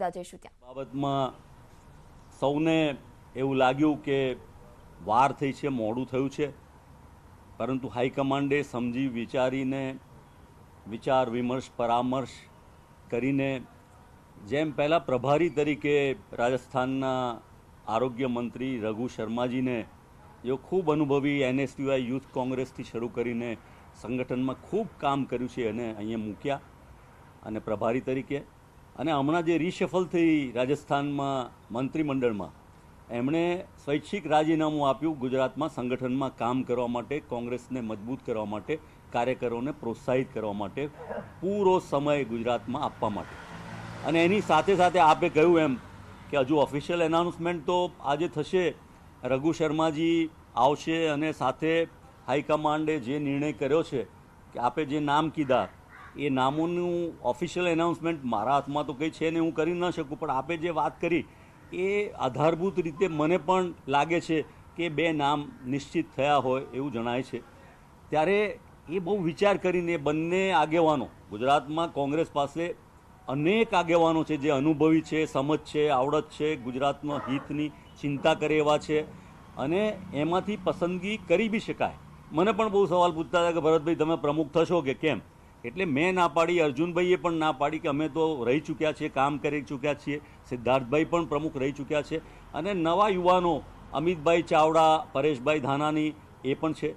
જઈશું ત્યાં બાબતમાં સૌને એવું લાગ્યું કે વાર થઈ છે, મોડું થયું છે, પરંતુ હાઈકમાન્ડે સમજી વિચારીને વિચાર વિમર્શ પરામર્શ કરીને જેમ પહેલાં પ્રભારી તરીકે રાજસ્થાનના આરોગ્ય મંત્રી રઘુ શર્માજીને જેઓ ખૂબ અનુભવી એનએસયુઆઈ યુથ કોંગ્રેસથી શરૂ કરીને સંગઠનમાં ખૂબ કામ કર્યું છે અને અહીંયા મૂક્યા અને પ્રભારી તરીકે, અને હમણાં જે રિશફલ થઈ રાજસ્થાનમાં મંત્રીમંડળમાં એમણે સ્વૈચ્છિક રાજીનામું આપ્યું ગુજરાતમાં સંગઠનમાં કામ કરવા માટે, કોંગ્રેસને મજબૂત કરવા માટે, કાર્યકરોને પ્રોત્સાહિત કરવા માટે, પૂરો સમય ગુજરાતમાં આપવા માટે. અને એની સાથે સાથે આપે કહ્યું એમ કે હજુ ઓફિશિયલ એનાઉન્સમેન્ટ તો આજે થશે, રઘુ શર્માજી આવશે અને સાથે હાઈકમાન્ડે જે નિર્ણય કર્યો છે કે આપે જે નામ કીધા એ નામોનું ઓફિશિયલ એનાઉન્સમેન્ટ મારા હાથમાં તો કંઈ છે ને, હું કરી ન શકું, પણ આપે જે વાત કરી એ આધારભૂત રીતે મને પણ લાગે છે કે બે નામ નિશ્ચિત થયા હોય એવું જણાય છે. ત્યારે એ બહુ વિચાર કરીને બંને આગેવાનો, ગુજરાતમાં કોંગ્રેસ પાસે અનેક આગેવાનો છે જે અનુભવી છે, સમજ છે, આવડત છે, ગુજરાતના હિતની ચિંતા કરે એવા છે, અને એમાંથી પસંદગી કરી બી શકાય. મને પણ બહુ સવાલ પૂછતા હતા કે ભરતભાઈ તમે પ્રમુખ થશો કે કેમ, એટલે મેં ના પાડી, અર્જુનભાઈએ પણ ના પાડી કે અમે તો રહી ચૂક્યા છીએ, કામ કરી ચૂક્યા છીએ, સિદ્ધાર્થભાઈ પણ પ્રમુખ રહી ચૂક્યા છે, અને નવા યુવાનો અમિતભાઈ ચાવડા, પરેશભાઈ ધાનાની એ પણ છે.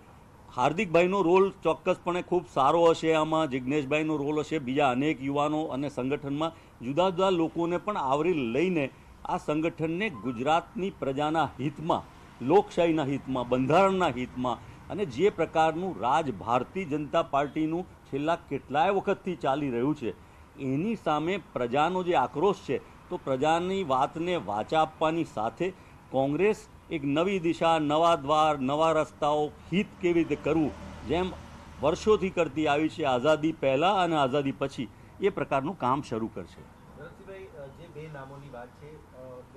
હાર્દિકભાઈનો રોલ ચોક્કસપણે ખૂબ સારો હશે આમાં, જિજ્ઞેશભાઈનો રોલ હશે, બીજા અનેક યુવાનો અને સંગઠનમાં જુદા જુદા લોકોને પણ આવરી લઈને આ સંગઠનને ગુજરાતની પ્રજાના હિતમાં, લોકશાહીના હિતમાં, બંધારણના હિતમાં, અને જે પ્રકારનું રાજ ભારતીય જનતા પાર્ટીનું છેલ્લા કેટલાય વખતથી ચાલી રહ્યું છે એની સામે પ્રજાનો જે આક્રોશ છે, તો પ્રજાની વાતને વાચા આપવાની સાથે કોંગ્રેસ એક નવી દિશા, નવા દ્વાર, નવા રસ્તાઓ, હિત કેવી રીતે કરવું, જેમ વર્ષોથી કરતી આવી છે આઝાદી પહેલાં અને આઝાદી પછી, એ પ્રકારનું કામ શરૂ કરશે. ભરતસિંહભાઈ, જે બે નામોની વાત છે,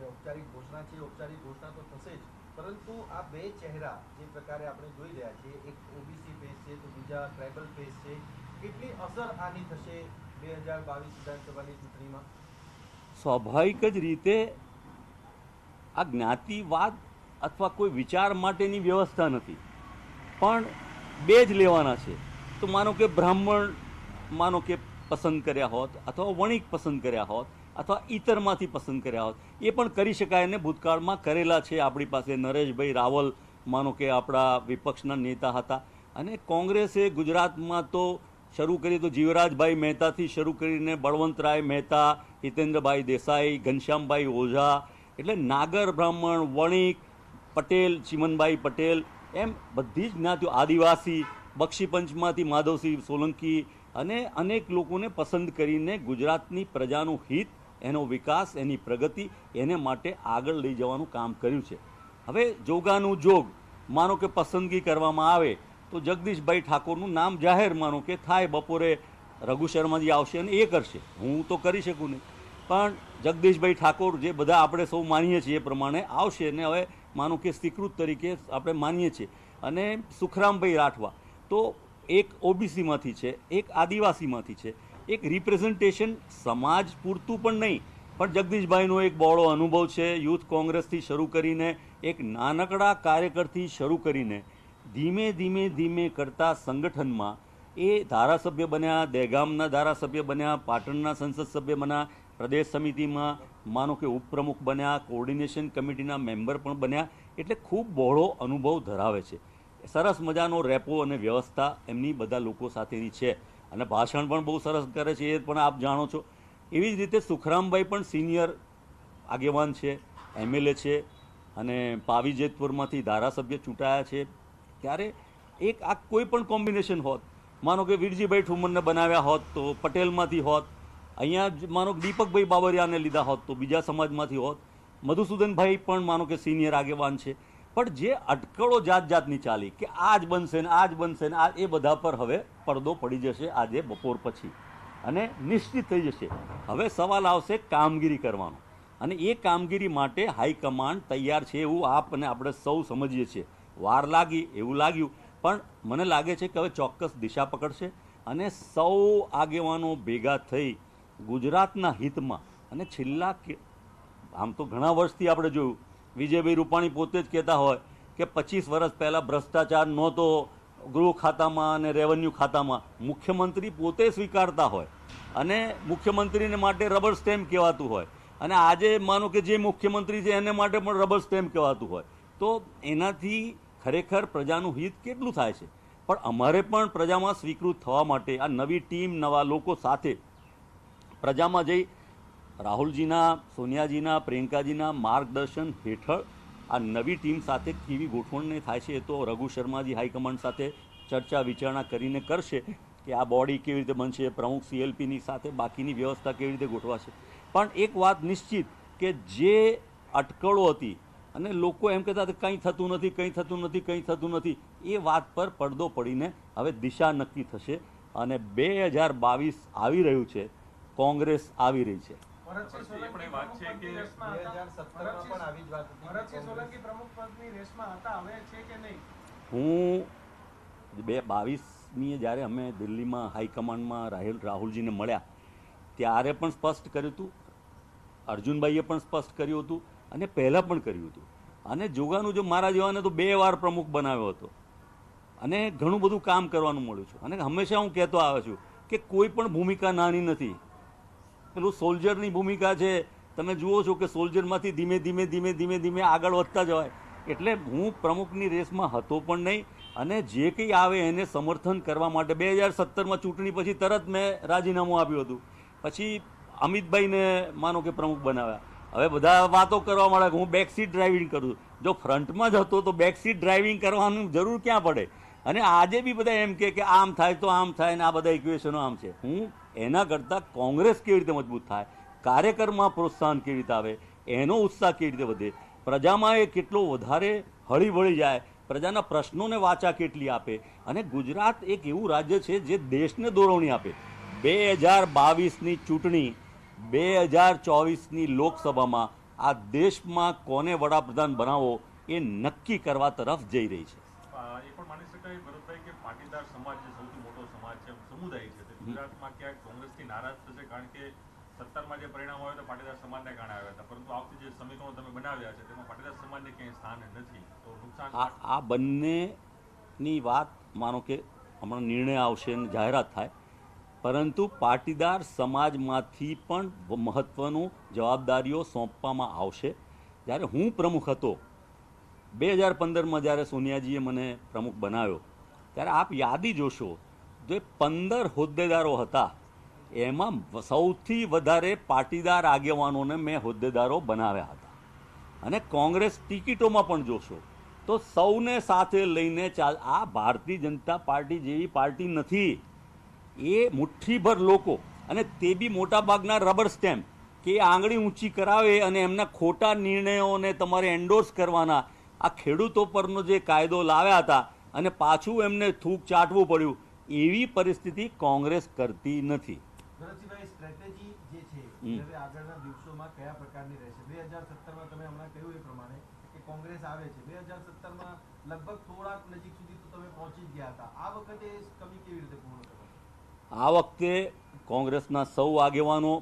ઔપચારિક ઘોષણા છે, ઔપચારિક ઘોષણા તો થશે જ, પરંતુ આ બે ચહેરા જે પ્રકારે આપણે જોઈ રહ્યા છીએ, એક ઓબીસી ફેસ છે તો બીજા ટ્રાઇબલ ફેસ છે, કેટલી અસર આની થશે 2022 વિધાનસભાની ચૂંટણીમાં? સ્વાભાવિક જ રીતે આ જ્ઞાતિવાદ અથવા કોઈ વિચાર માટેની વ્યવસ્થા નથી, પણ બે જ લેવાના છે. તો માનો કે બ્રાહ્મણ માનો કે પસંદ કર્યા હોત, અથવા વણિક પસંદ કર્યા હોત, અથવા ઈતરમાંથી પસંદ કર્યા હોત, એ પણ કરી શકાય ને ભૂતકાળમાં કરેલા છે. આપણી પાસે નરેશભાઈ રાવલ માનો કે આપણા વિપક્ષના નેતા હતા, અને કોંગ્રેસે ગુજરાતમાં તો શરૂ કરી તો જીવરાજભાઈ મહેતાથી શરૂ કરીને બળવંતરાય મહેતા, હિતેન્દ્રભાઈ દેસાઈ, ઘનશ્યામભાઈ ઓઝા, એટલે નાગર બ્રાહ્મણ, વણિક, પટેલ, ચિમનભાઈ પટેલ, એમ બધી જ જ્ઞાતિઓ, આદિવાસી, બક્ષીપંચમાંથી માધવસિંહ સોલંકી, અને અનેક લોકોને પસંદ કરીને ગુજરાતની પ્રજાનું હિત, એનો વિકાસ, એની પ્રગતિ, એને માટે આગળ લઈ જવાનું કામ કર્યું છે. હવે જોગાનું જોગ માનો કે પસંદગી કરવામાં આવે તો જગદીશભાઈ ઠાકોરનું નામ જાહેર માનો કે થાય, બપોરે રઘુ શર્માજી આવશે અને એ કરશે, હું તો કરી શકું નહીં, પણ જગદીશભાઈ ઠાકોર જે બધા આપણે સૌ માનીએ છીએ એ પ્રમાણે આવશે, ને હવે માનો કે સ્વીકૃત તરીકે આપણે માનીએ છીએ. અને સુખરામભાઈ રાઠવા તો એક ઓબીસીમાંથી છે, એક આદિવાસીમાંથી છે, એક રિપ્રેઝન્ટેશન સમાજ પૂરતું પણ નહીં, પણ જગદીશભાઈનો એક બહોળો અનુભવ છે, યુથ કોંગ્રેસથી શરૂ કરીને, એક નાનકડા કાર્યકરથી શરૂ કરીને ધીમે ધીમે ધીમે કરતા સંગઠનમાં એ ધારાસભ્ય બન્યા, દહેગામના ધારાસભ્ય બન્યા, પાટણના સંસદ સભ્ય બન્યા, પ્રદેશ સમિતિમાં માનો કે ઉપપ્રમુખ બન્યા, કોઓર્ડિનેશન કમિટીના મેમ્બર પણ બન્યા, એટલે ખૂબ બહોળો અનુભવ ધરાવે છે. સરસ મજાનો રેપો અને વ્યવસ્થા એમની બધા લોકો સાથેની છે, અને ભાષણ પણ બહુ સરસ કરે છે, એ પણ આપ જાણો છો. એવી જ રીતે સુખરામભાઈ પણ સિનિયર આગેવાન છે, એમએલએ છે, અને પાવી જેતપુરમાંથી ધારાસભ્ય ચૂંટાયા છે. ત્યારે એક આ કોઈ પણ કોમ્બિનેશન હોત, માનો કે વીરજીભાઈ ઠુમરને બનાવ્યા હોત તો પટેલમાંથી હોત, અહીંયા માનો દીપકભાઈ બાબરિયાને લીધા હોત તો બીજા સમાજમાંથી હોત, મધુસૂદનભાઈ પણ માનો કે સિનિયર આગેવાન છે, પણ જે અટકળો જાત જાતની ચાલી કે આ જ બનશે ને આ જ બનશે ને આ, એ બધા પર હવે પડદો પડી જશે આજે બપોર પછી, અને નિશ્ચિત થઈ જશે. હવે સવાલ આવશે કામગીરી કરવાનો, અને એ કામગીરી માટે હાઈકમાન્ડ તૈયાર છે એવું આપ અને આપણે સૌ સમજીએ છીએ. વાર લાગી એવું લાગ્યું, પણ મને લાગે છે કે હવે ચોક્કસ દિશા પકડશે, અને સૌ આગેવાનો ભેગા થઈ ગુજરાતના હિતમાં અને આમ તો ઘણા વર્ષથી આપણે જોયું, વિજયભાઈ રૂપાણી પોતે જ કહેતા હોય કે 25 વર્ષ પહેલાં ભ્રષ્ટાચાર નહોતો ગૃહ ખાતામાં અને રેવન્યુ ખાતામાં. મુખ્યમંત્રી પોતે સ્વીકારતા હોય અને મુખ્યમંત્રીને માટે રબર સ્ટેમ્પ કહેવાતું હોય, અને આજે માનો કે જે મુખ્યમંત્રી છે એને માટે પણ રબર સ્ટેમ્પ કહેવાતું હોય, તો એનાથી ખરેખર પ્રજાનું હિત કેટલું થાય છે. પણ અમારે પણ પ્રજામાં સ્વીકૃત થવા માટે આ નવી ટીમ, નવા લોકો સાથે પ્રજામાં જઈ રાહુલજીના, સોનિયાજીના, પ્રિયંકાજીના માર્ગદર્શન હેઠળ આ નવી ટીમ સાથે કેવી ગોઠવણ થાય છે એ તો રઘુ શર્માજી હાઈકમાન્ડ સાથે ચર્ચા વિચારણા કરીને કરશે કે આ બોડી કેવી રીતે બનશે, પ્રમુખ CLPની સાથે બાકીની વ્યવસ્થા કેવી રીતે ગોઠવાશે. પણ એક વાત નિશ્ચિત કે જે અટકળો હતી અને લોકો એમ કહેતા હતા કંઈ થતું નથી, કંઈ થતું નથી, કંઈ થતું નથી, એ વાત પર પડદો પડીને હવે દિશા નક્કી થશે. અને 2022 આવી રહ્યું છે, કોંગ્રેસ આવી રહી છે. ભરતસિંહ સોલંકી વાત છે કે રેસમાં હતા. 2017માં પણ આવી જ વાત હતી. ભરતસિંહ સોલંકી પ્રમુખ પદની રેસમાં હતા, હવે છે કે નહીં? હું 2022ની જ્યારે અમે દિલ્હીમાં હાઈકમાન્ડમાં રાહુલજીને મળ્યા ત્યારે પણ સ્પષ્ટ કર્યું હતું, અર્જુનભાઈએ પણ સ્પષ્ટ કર્યું હતું અને પહેલાં પણ કર્યું હતું. અને જોગાનું જો મારા જેવાને તો 2 વાર પ્રમુખ બનાવ્યો હતો અને ઘણું બધું કામ કરવાનું મળ્યું છે. અને હંમેશા હું કહેતો આવ્યો છું કે કોઈ પણ ભૂમિકા નાની નથી. પેલું સોલ્જરની ભૂમિકા છે, તમે જુઓ છો કે સોલ્જરમાંથી ધીમે ધીમે ધીમે ધીમે ધીમે આગળ વધતા જવાય. એટલે હું પ્રમુખની રેસમાં હતો પણ નહીં, અને જે કંઈ આવે એને સમર્થન કરવા માટે 2017માં ચૂંટણી પછી તરત મેં રાજીનામું આપ્યું હતું. પછી અમિતભાઈને માનો કે પ્રમુખ બનાવ્યા. હવે બધા વાતો કરવા માંડ્યા કે હું બેક સીટ ડ્રાઇવિંગ કરું. જો ફ્રન્ટમાં જ હતો તો બેક સીટ ડ્રાઇવિંગ કરવાની જરૂર ક્યાં પડે. અને આજે બી બધા એમ કે આમ થાય તો આમ થાય ને આ બધા ઇક્વેશનો આમ છે. હું એના કરતાં કોંગ્રેસ કેવી રીતે મજબૂત થાય, કાર્યકરમાં પ્રોત્સાહન કેવી રીતે આવે, એનો ઉત્સાહ કેવી રીતે વધે, પ્રજામાં એ કેટલો વધારે હળી વળી જાય, પ્રજાના પ્રશ્નોને વાચા કેટલી આપે. અને ગુજરાત એક એવું રાજ્ય છે જે દેશને દોરવણી આપે. 2022ની ચૂંટણી 2024ની લોકસભામાં આ દેશમાં કોને વડાપ્રધાન બનાવવો એ નક્કી કરવા તરફ જઈ રહી છે. એ પણ માની શકાય ભરતભાઈ કે પાટીદાર સમાજ જે સૌથી મોટો સમાજ છે, સમુદાય છે, તે ગુજરાતમાં ક્યાંક કોંગ્રેસથી નારાજ થશે, કારણ કે 17માં જે પરિણામ આવ્યો તો પાટીદાર સમાજને કારણે આવ્યા હતા, પરંતુ આ વખતે જે સમીકરણો તમે બનાવ્યા છે તેમાં પાટીદાર સમાજને ક્યાંય સ્થાન નથી, તો નુકસાન આ બંનેની વાત માનો કે હમણાં નિર્ણય આવશે અને જાહેરાત થાય, પરંતુ પાટીદાર સમાજમાંથી પણ મહત્ત્વનું જવાબદારીઓ સોંપવામાં આવશે. જ્યારે હું પ્રમુખ હતો 2015માં, જ્યારે સોનિયાજીએ મને પ્રમુખ બનાવ્યો, ત્યારે આપ યાદી જોશો જે 15 હોદ્દેદારો હતા એમાં સૌથી વધારે પાટીદાર આગેવાનોને મેં હોદ્દેદારો બનાવ્યા હતા. અને કોંગ્રેસ ટિકિટોમાં પણ જોશો તો સૌને સાથે લઈને આ ભારતીય જનતા પાર્ટી જેવી પાર્ટી નથી. એ મુઠ્ઠીભર લોકો, અને તે બી મોટાભાગના રબર સ્ટેમ્પ કે આંગળી ઊંચી કરાવે અને એમના ખોટા નિર્ણયોને તમારે એન્ડોર્સ કરવાના. આ ખેડૂતો પરનો જે કાયદો લાવ્યા હતા અને પાછું એમને થૂક ચાટવું પડ્યું, એવી પરિસ્થિતિ કોંગ્રેસ કરતી નથી. ભરતસિંહભાઈ, સ્ટ્રેટેજી જે છે એ હવે આગળના દિવસોમાં કયા પ્રકારની રહેશે? 2017માં તમે હમણાં કહ્યું એ પ્રમાણે કે કોંગ્રેસ આવે છે, 2017માં લગભગ થોડાક નજીક સુધી તો તમે પહોંચી જ ગયા હતા. આ વખતે એ કમી કેવી રીતે પૂર્ણ કરો? આ વખતે કોંગ્રેસના સૌ આગેવાનો,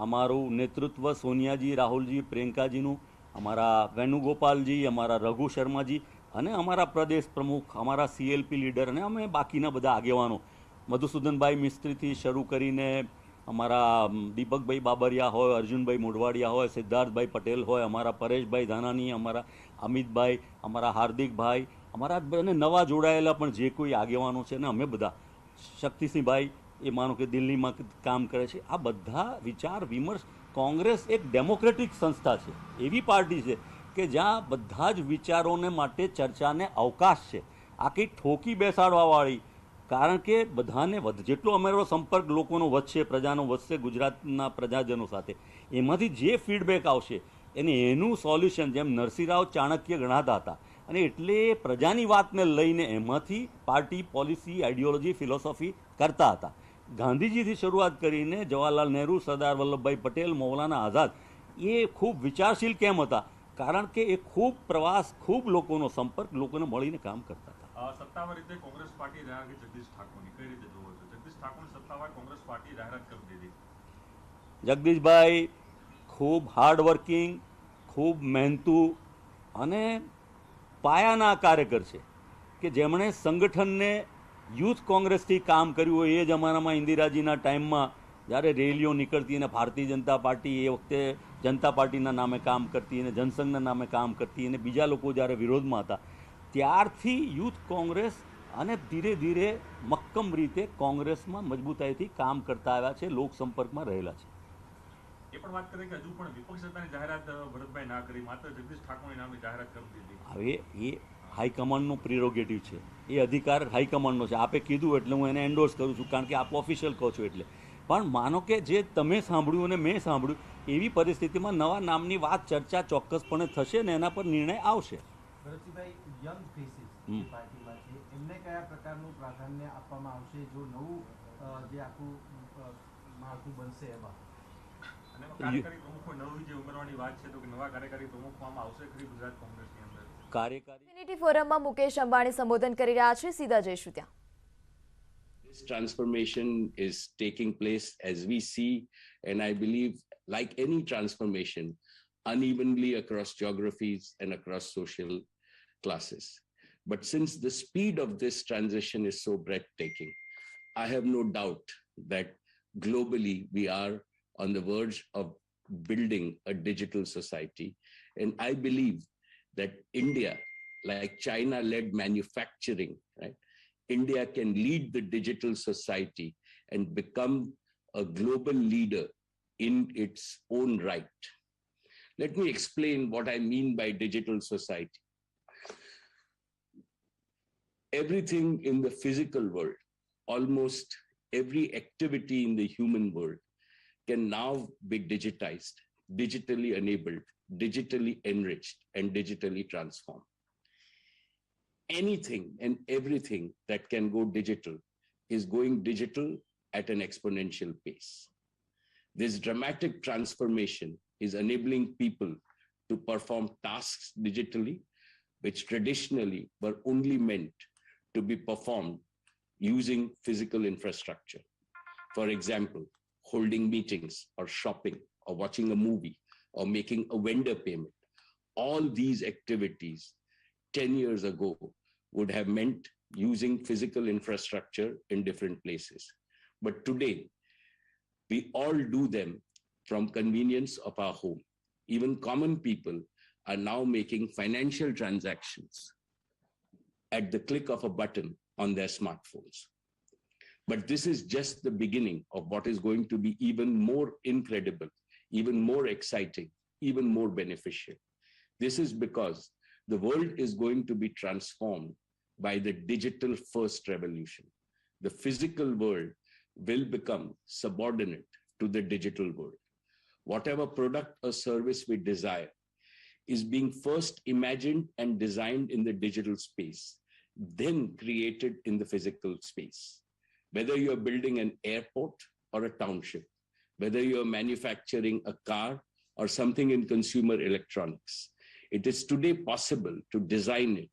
અમારું નેતૃત્વ સોનિયાજી, રાહુલજી, પ્રિયંકાજીનું, અમારા વેણુગોપાલજી, અમારા રઘુ શર્માજી અને અમારા પ્રદેશ પ્રમુખ, અમારા CLP લીડર અને અમે બાકીના બધા આગેવાનો, મધુસૂદનભાઈ મિસ્ત્રીથી શરૂ કરીને અમારા દીપકભાઈ બાબરિયા હોય, અર્જુનભાઈ મોઢવાડિયા હોય, સિદ્ધાર્થભાઈ પટેલ હોય, અમારા પરેશભાઈ ધાનાણી, અમારા અમિતભાઈ, અમારા હાર્દિકભાઈ, અમારા અને નવા જોડાયેલા પણ જે કોઈ આગેવાનો છે, ને અમે બધા, શક્તિસિંહભાઈ એ માનો કે દિલ્હીમાં કામ કરે છે, આ બધા વિચાર વિમર્શ. કોંગ્રેસ એક ડેમોક્રેટિક સંસ્થા છે, એવી પાર્ટી છે કે જ્યાં બધા જ વિચારોને માટે ચર્ચાને અવકાશ છે. આ કંઈ ઠોકી બેસાડવાવાળી, કારણ કે બધાને જેટલો અમારો સંપર્ક લોકોનો વધશે, પ્રજાનો વધશે, ગુજરાતના પ્રજાજનો સાથે, એમાંથી જે ફીડબેક આવશે એનું સોલ્યુશન, જેમ નરસિંહરાવ ચાણક્ય ગણાતા હતા, અને એટલે પ્રજાની વાતને લઈને એમાંથી પાર્ટી પોલિસી, આઈડિયોલોજી, ફિલોસોફી કરતા હતા. ગાંધીજીથી શરૂઆત કરીને જવાહરલાલ નહેરુ, સરદાર વલ્લભભાઈ પટેલ, મૌલાના આઝાદ, એ ખૂબ વિચારશીલ કેમ હતા? કારણ કે એ ખૂબ પ્રવાસ, ખૂબ લોકોનો સંપર્ક, લોકોને મળીને કામ કરતા હતા. સત્તાવાર રીતે કોંગ્રેસ પાર્ટી જાહેરાત કરી જગદીશ ઠાકોરની, કઈ રીતે જોવો છો? જગદીશ ઠાકોરની સત્તાવાર કોંગ્રેસ પાર્ટી જાહેરાત કરી દીધી. જગદીશભાઈ ખૂબ હાર્ડવર્કિંગ, ખૂબ મહેનતુ અને પાયાના કાર્યકર છે કે જેમણે સંગઠનને યુથ કોંગ્રેસથી કામ કર્યું હોય. એ જમાનામાં ઇન્દિરાજીના ટાઈમમાં જ્યારે રેલીઓ નીકળતી અને ભારતીય જનતા પાર્ટી એ વખતે જનતા પાર્ટીના નામે કામ કરતી અને જનસંઘના નામે કામ કરતી અને બીજા લોકો જ્યારે વિરોધમાં હતા, ત્યારથી યુથ કોંગ્રેસ અને ધીરે ધીરે મક્કમ રીતે કોંગ્રેસમાં મજબૂતાઈથી કામ કરતા આવ્યા છે, લોક સંપર્કમાં રહેલા છે. એ પણ વાત કરી કે હજુ પણ વિપક્ષ નેતાની જાહેરાત ભરતભાઈ ના કરી, માત્ર જગદીશ ઠાકોરની નામની જાહેરાત કરી દીધી. હવે એ હાઈકમાન્ડનો પ્રિરોગેટિવ છે, એ અધિકાર હાઈકમાન્ડનો છે. આપે કીધું એટલે હું એને એન્ડોર્સ કરું છું, કારણ કે આપ ઓફિશિયલ કહો છો એટલે. પણ માનો કે જે તમે સાંભળ્યું અને મેં સાંભળ્યું, એવી પરિસ્થિતિમાં નવા નામની વાત ચર્ચા ચોક્કસપણે થશે ને એના પર નિર્ણય આવશે. ભરતજીભાઈ, યંગ ફેસીસ પાર્ટીમાં છે, એમને કયા પ્રકારનું પ્રાધાન્ય આપવામાં આવશે જો નવું જે આખું માળખું બનશે એમાં? અને કાર્યકારી પ્રમુખો નવી જે ઉમેરવાની વાત છે, તો કે નવા કાર્યકારી પ્રમુખમાં આવશે ખરી ગુજરાત કોંગ્રેસની અંદર? યુનિટી ફોરમમાં મુકેશ અંબાણી સંબોધન કરી રહ્યા છે, સીધા જઈશું ત્યાં. This transformation is taking place as we see, and I believe, like any transformation, unevenly across geographies and across social classes. But since the speed of this transition is so breathtaking, I have no doubt that globally we are on the verge of building a digital society. And I believe that India, like China-led manufacturing, right? India can lead the digital society and become a global leader in its own right. Let me explain what I mean by digital society. Everything in the physical world, almost every activity in the human world can now be digitized, digitally enabled, digitally enriched, and digitally transformed. Anything and everything that can go digital is going digital at an exponential pace. This dramatic transformation is enabling people to perform tasks digitally, which traditionally were only meant to be performed using physical infrastructure. For example, holding meetings or shopping or watching a movie or making a vendor payment. All these activities 10 years ago would have meant using physical infrastructure in different places. But today, we all do them from convenience of our home. Even common people are now making financial transactions at the click of a button on their smartphones. But this is just the beginning of what is going to be even more incredible, even more exciting, even more beneficial. This is because the world is going to be transformed by the digital first revolution. The physical world will become subordinate to the digital world. Whatever product or service we desire is being first imagined and designed in the digital space, then created in the physical space. Whether you're building an airport or a township, whether you're manufacturing a car or something in consumer electronics, it is today possible to design it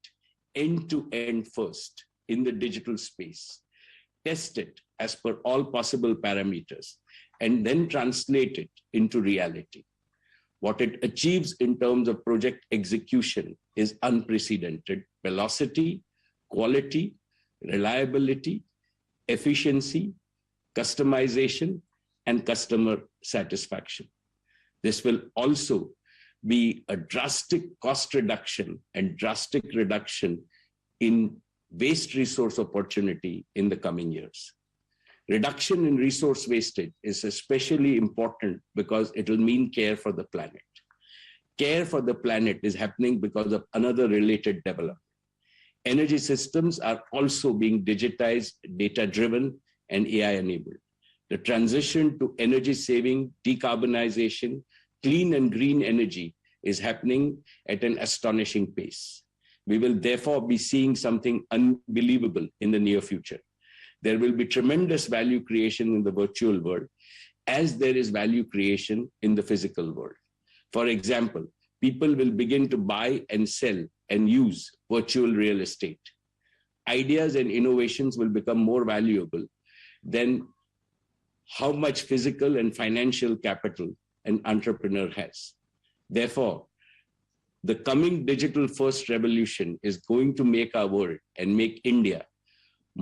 end to end first in the digital space, test it as per all possible parameters, and then translate it into reality. What it achieves in terms of project execution is unprecedented velocity, quality, reliability, efficiency, customization, and customer satisfaction. This will also be a drastic cost reduction and drastic reduction in waste resource opportunity in the coming years. Reduction in resource wastage is especially important because it will mean care for the planet. Care for the planet is happening because of another related development. Energy systems are also being digitized, data-driven, and AI-enabled. The transition to energy-saving, decarbonization, clean and green energy is happening at an astonishing pace. We will therefore be seeing something unbelievable in the near future. There will be tremendous value creation in the virtual world as there is value creation in the physical world. For example, people will begin to buy and sell and use virtual real estate. Ideas and innovations will become more valuable than how much physical and financial capital an entrepreneur has. Therefore, the coming digital first revolution is going to make our world and make India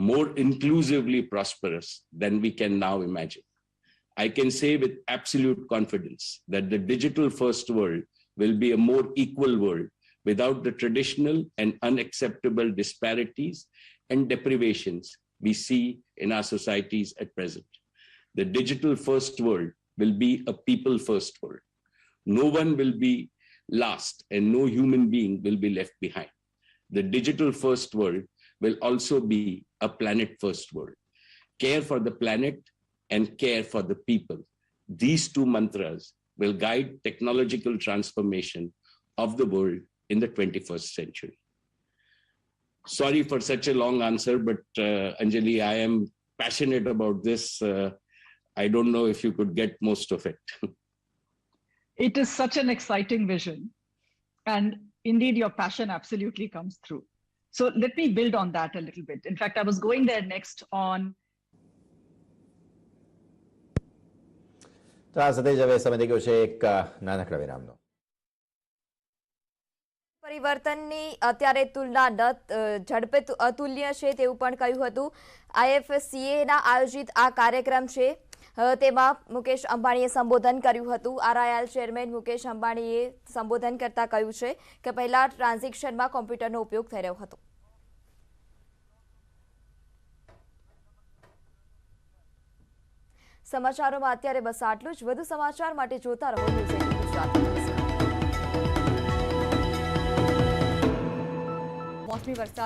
more inclusively prosperous than we can now imagine. I can say with absolute confidence that the digital first world will be a more equal world without the traditional and unacceptable disparities and deprivations we see in our societies at present. The digital first world will be a people first world. No one will be last and no human being will be left behind. The digital first world will also be a planet first world. Care for the planet and care for the people. These two mantras will guide technological transformation of the world in the 21st century. Sorry for such a long answer, but Anjali, I am passionate about this. I don't know if you could get most of it. It is such an exciting vision. And indeed, your passion absolutely comes through. So let me build on that a little bit. In fact, I was going there next on. તો આ સતીશ હવે સમય થઈ ગયો છે એક નાનકડા વિરામનો. પરિવર્તનની અત્યારે તુલના ઝડપે અતુલ્ય છે તેવું પણ કહ્યું હતું. IFCA આયોજિત આ કાર્યક્રમ છે તેમાં મુકેશ અંબાણીએ સંબોધન કર્યું હતું. RIL ચેરમેન મુકેશ અંબાણીએ સંબોધન કરતા કહ્યું છે કે પહેલા ટ્રાન્ઝેક્શનમાં કોમ્પ્યુટરનો ઉપયોગ થઈ રહ્યો હતો. સમાચારોમાં અત્યારે બસ આટલું જ. વધુ સમાચાર માટે જોતા રહો ન્યૂઝ 18 ગુજરાત. મોસમી વરસાદ